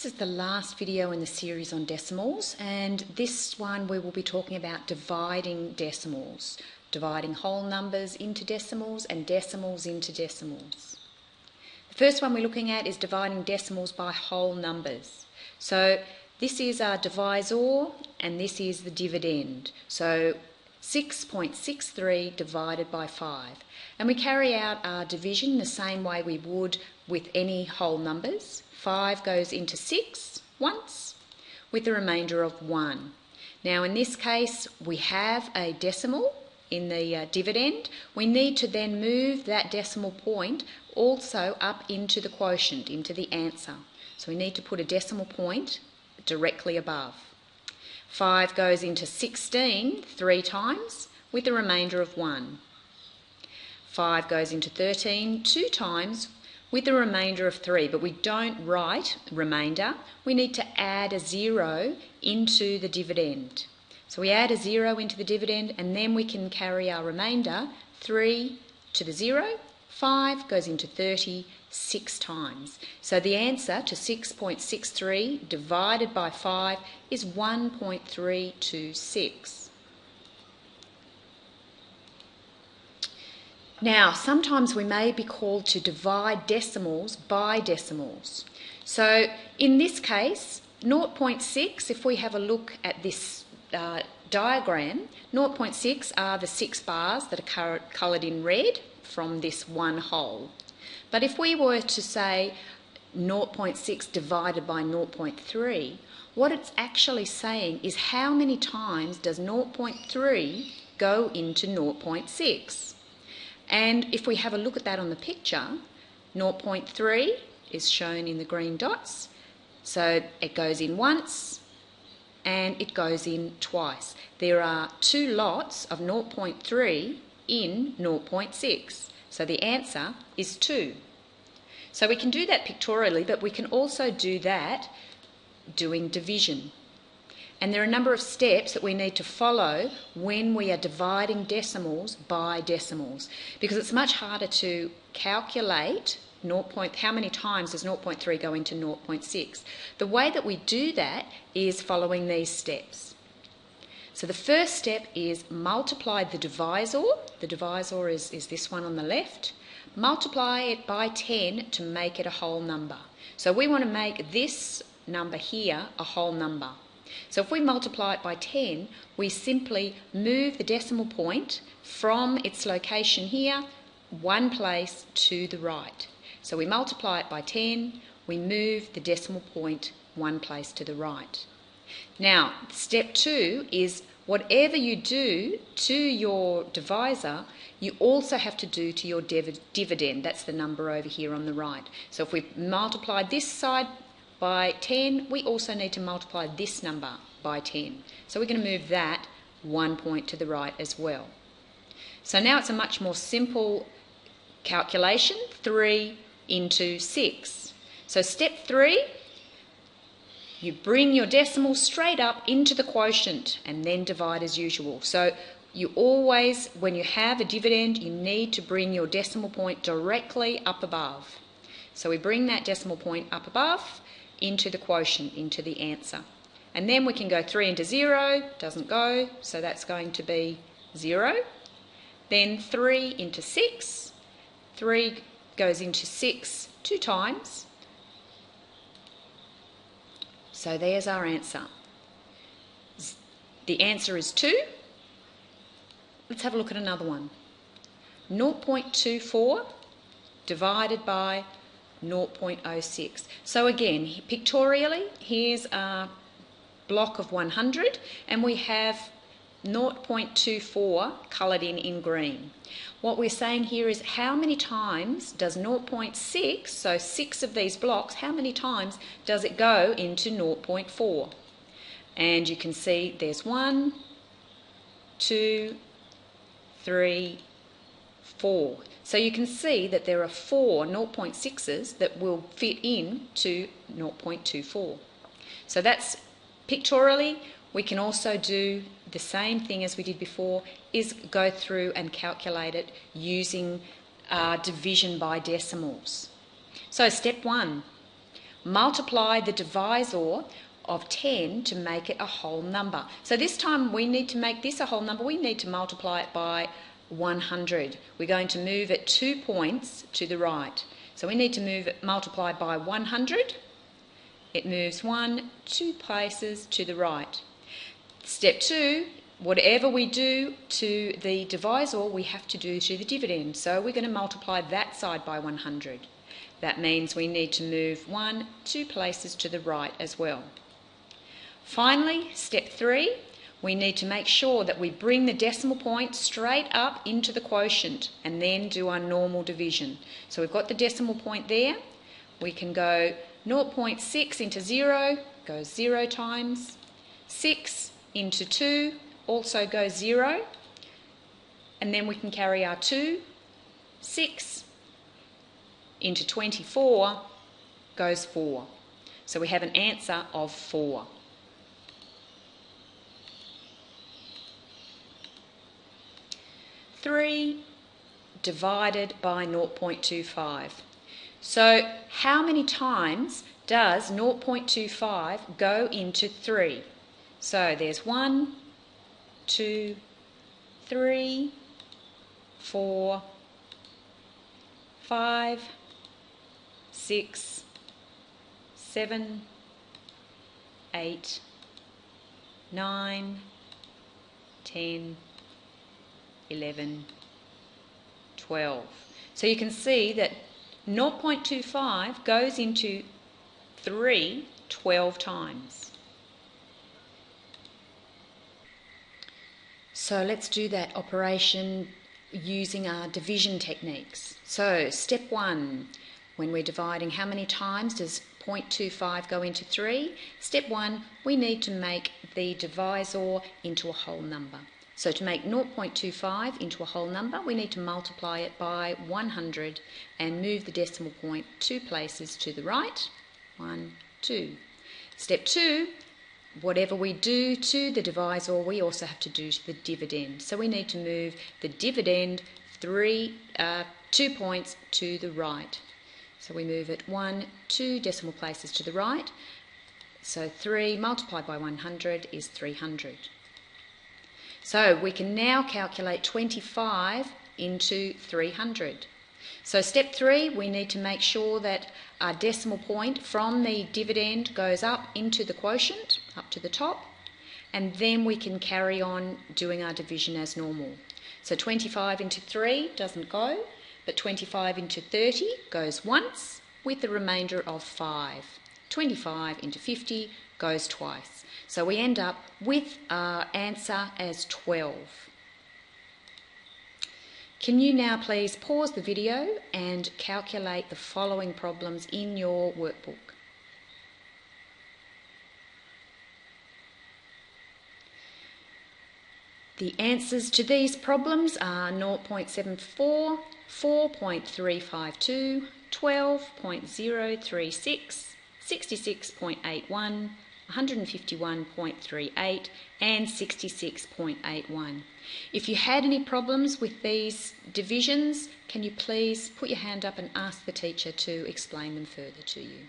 This is the last video in the series on decimals, and this one we will be talking about dividing decimals, dividing whole numbers into decimals and decimals into decimals. The first one we're looking at is dividing decimals by whole numbers. So this is our divisor and this is the dividend. So 6.63 divided by 5. And we carry out our division the same way we would with any whole numbers. 5 goes into 6 once with a remainder of 1. Now in this case we have a decimal in the dividend. We need to then move that decimal point also up into the quotient, into the answer. So we need to put a decimal point directly above. 5 goes into 16 3 times with a remainder of 1. 5 goes into 13 2 times with a remainder of 3, but we don't write remainder. We need to add a 0 into the dividend. So we add a 0 into the dividend and then we can carry our remainder 3 to the 0. 5 goes into 30 6 times. So the answer to 6.63 divided by 5 is 1.326. Now, sometimes we may be called to divide decimals by decimals. So in this case, 0.6, if we have a look at this diagram, 0.6 are the 6 bars that are coloured in red from this one whole. But if we were to say 0.6 divided by 0.3, what it's actually saying is how many times does 0.3 go into 0.6? And if we have a look at that on the picture, 0.3 is shown in the green dots. So it goes in once and it goes in twice. There are 2 lots of 0.3 in 0.6. So the answer is 2. So we can do that pictorially, but we can also do that doing division. And there are a number of steps that we need to follow when we are dividing decimals by decimals, because it's much harder to calculate how many times does 0.3 go into 0.6. The way that we do that is following these steps. So the first step is multiply the divisor. The divisor is this one on the left. Multiply it by 10 to make it a whole number. So we want to make this number here a whole number. So if we multiply it by 10, we simply move the decimal point from its location here, one place to the right. So we multiply it by 10, we move the decimal point one place to the right. Now, step 2 is whatever you do to your divisor, you also have to do to your dividend. That's the number over here on the right. So if we multiply this side by 10, we also need to multiply this number by 10. So we're going to move that 1 point to the right as well. So now it's a much more simple calculation, 3 into 6. So step 3, you bring your decimal straight up into the quotient and then divide as usual. So you always, when you have a dividend, you need to bring your decimal point directly up above. So we bring that decimal point up above into the quotient, into the answer. And then we can go 3 into 0, doesn't go, so that's going to be 0. Then 3 into 6, 3 goes into 6 2 times. So there's our answer. The answer is 2. Let's have a look at another one. 0.24 divided by 0.06. So again, pictorially, here's a block of 100 and we have 0.24 coloured in green. What we're saying here is how many times does 0.6, so 6 of these blocks, how many times does it go into 0.4? And you can see there's 1, 2, 3, 4. So you can see that there are 4 0.6s that will fit in to 0.24. So that's pictorially. We can also do the same thing as we did before, is go through and calculate it using division by decimals. So step 1, multiply the divisor of 10 to make it a whole number. So this time we need to make this a whole number. We need to multiply it by 100. We're going to move it 2 points to the right. So we need to multiply by 100. It moves 2 places to the right. Step 2, whatever we do to the divisor, we have to do to the dividend. So we're going to multiply that side by 100. That means we need to move 2 places to the right as well. Finally, step 3, we need to make sure that we bring the decimal point straight up into the quotient and then do our normal division. So we've got the decimal point there. We can go 0.6 into 0, goes 0 times. 6 into 2 also goes 0. And then we can carry our 2. 6 into 24 goes 4. So we have an answer of 4. Three divided by 0.25. So how many times does 0.25 go into 3? So there's 1, 2, 3, 4, 5, 6, 7, 8, 9, 10, 11, 12. So you can see that 0.25 goes into 3 12 times. So let's do that operation using our division techniques. So step 1, when we're dividing, how many times does 0.25 go into 3? Step 1, we need to make the divisor into a whole number. So to make 0.25 into a whole number, we need to multiply it by 100 and move the decimal point 2 places to the right. 1, 2. Step 2, whatever we do to the divisor, we also have to do to the dividend. So we need to move the dividend 2 points to the right. So we move it 2 decimal places to the right. So 3 multiplied by 100 is 300. So we can now calculate 25 into 300. So step 3, we need to make sure that our decimal point from the dividend goes up into the quotient, up to the top, and then we can carry on doing our division as normal. So 25 into 3 doesn't go, but 25 into 30 goes once with the remainder of 5. 25 into 50 goes twice. So we end up with our answer as 12. Can you now please pause the video and calculate the following problems in your workbook? The answers to these problems are 0.74, 4.352, 12.036, 66.81, 151.38 and 66.81. If you had any problems with these divisions, can you please put your hand up and ask the teacher to explain them further to you?